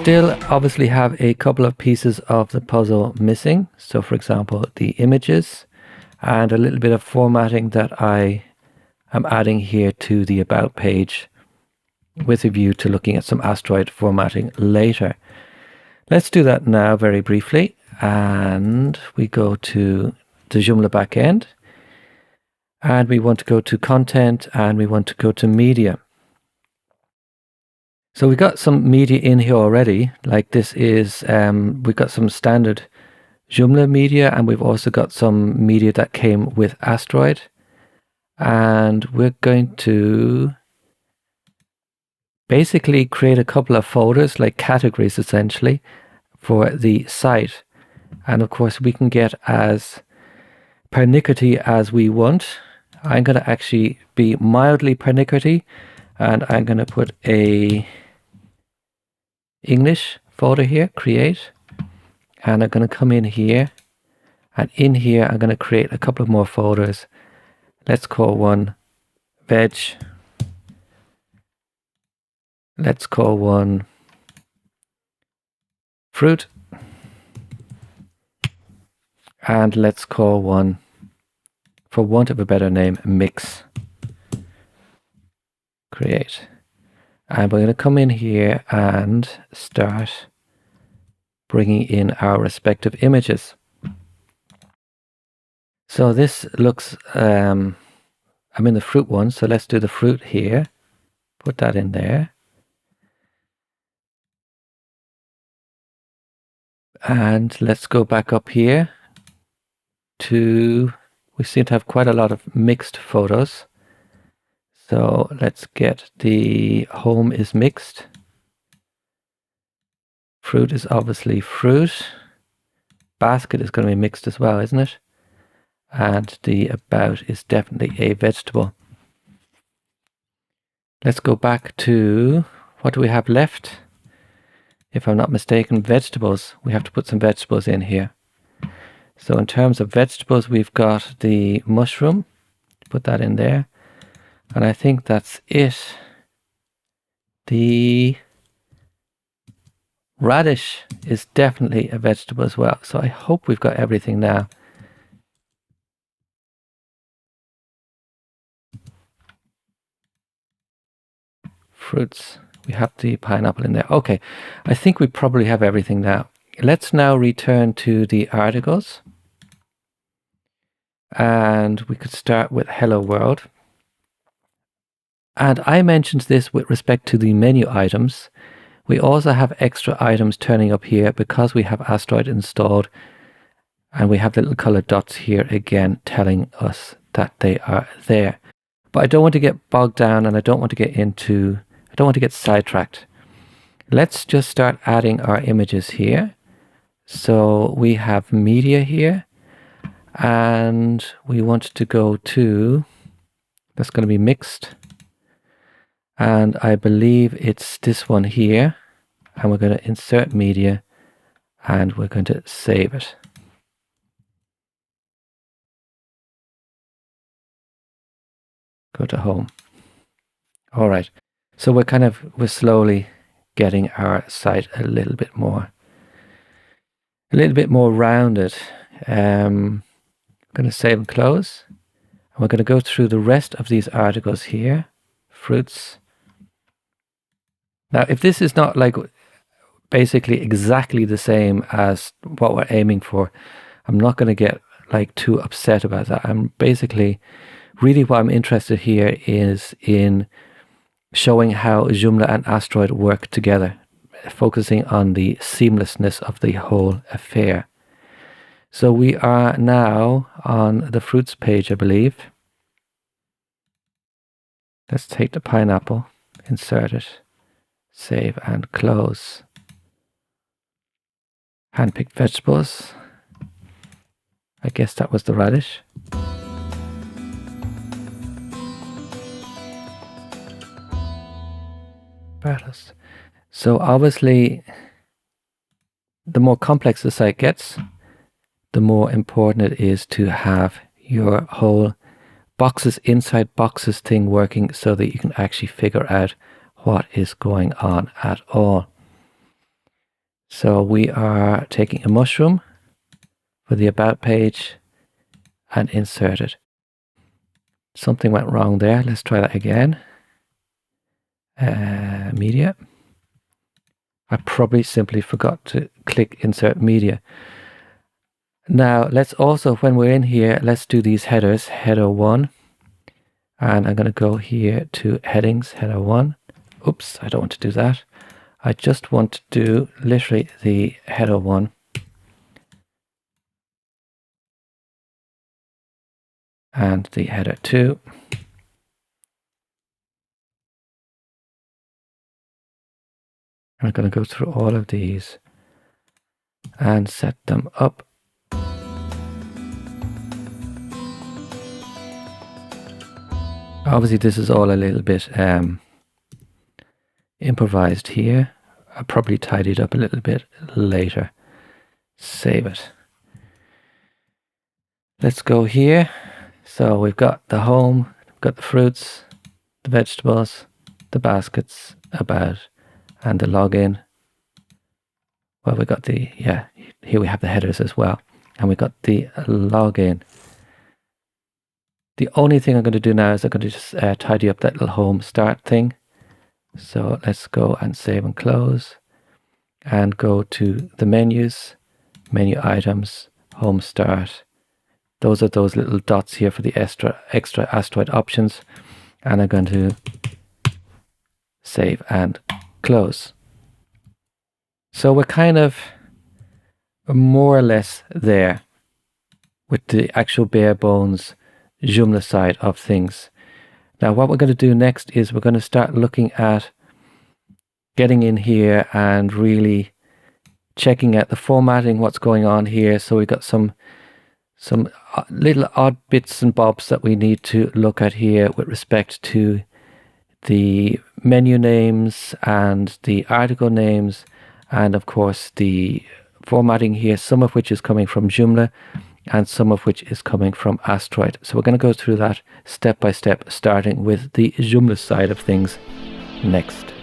still obviously have a couple of pieces of the puzzle missing. So for example, the images and a little bit of formatting that I am adding here to the About page with a view to looking at some Astroid formatting later. Let's do that now very briefly. And we go to the Joomla backend. And we want to go to Content and we want to go to Media. So we've got some media in here already. Like this is, we've got some standard Joomla media, and we've also got some media that came with Astroid. And we're going to basically create a couple of folders, like categories essentially, for the site. And of course we can get as pernickety as we want. I'm going to actually be mildly pernickety, and I'm going to put a English folder here, create, and I'm going to come in here, and in here I'm going to create a couple of more folders. Let's call one veg. Let's call one fruit. And let's call one, for want of a better name, mix. Create. And we're going to come in here and start bringing in our respective images. So this looks, I'm in the fruit one, so let's do the fruit here. Put that in there. And let's go back up here to, we seem to have quite a lot of mixed photos. So let's get the home is mixed. Fruit is obviously fruit. Basket is going to be mixed as well, isn't it? And the about is definitely a vegetable. Let's go back to, what do we have left? If I'm not mistaken, vegetables. We have to put some vegetables in here. So in terms of vegetables, we've got the mushroom. Put that in there. And I think that's it. The radish is definitely a vegetable as well. So I hope we've got everything now. Fruits. We have the pineapple in there. Okay, I think we probably have everything now. Let's now return to the articles. And we could start with Hello World. And I mentioned this with respect to the menu items. We also have extra items turning up here because we have Astroid installed. And we have the little colored dots here again telling us that they are there. But I don't want to get bogged down, and I don't want to get sidetracked. Let's just start adding our images here. So we have media here, and we want to go to, that's going to be mixed. And I believe it's this one here. And we're going to insert media, and we're going to save it. Go to home. All right. So we're slowly getting our site a little bit more rounded. I'm going to save and close. And we're going to go through the rest of these articles here. Fruits. Now, if this is not like basically exactly the same as what we're aiming for, I'm not going to get like too upset about that. I'm basically, really what I'm interested here is in showing how Joomla and Astroid work together, focusing on the seamlessness of the whole affair. So we are now on the fruits page, I believe. Let's take the pineapple, insert it, save and close. Handpicked vegetables. I guess that was the radish. Battles. So obviously, the more complex the site gets, the more important it is to have your whole boxes inside boxes thing working so that you can actually figure out what is going on at all. So we are taking a mushroom for the about page and insert it. Something went wrong there. Let's try that again. Media. I probably simply forgot to click insert media. Now let's also, when we're in here, let's do these headers. Header 1. And I'm going to go here to headings, header 1. Oops, I don't want to do that. I just want to do literally the header 1. And the header 2. I'm going to go through all of these and set them up. Obviously this is all a little bit improvised here. I'll probably tidy it up a little bit later. Save it. Let's go here. So we've got the home, we've got the fruits, the vegetables, the baskets, about, and the login. Well, we got the, yeah, here we have the headers as well. And we got the login. The only thing I'm going to do now is I'm going to just tidy up that little home start thing. So let's go and save and close and go to the menus, menu items, home start. Those are those little dots here for the extra Astroid options. And I'm going to save and close. So we're kind of more or less there with the actual bare bones Joomla side of things. Now what we're going to do next is we're going to start looking at getting in here and really checking out the formatting, what's going on here. So we've got some little odd bits and bobs that we need to look at here with respect to the menu names and the article names, and of course the formatting here, some of which is coming from Joomla and some of which is coming from Astroid. So we're going to go through that step by step, starting with the Joomla side of things next.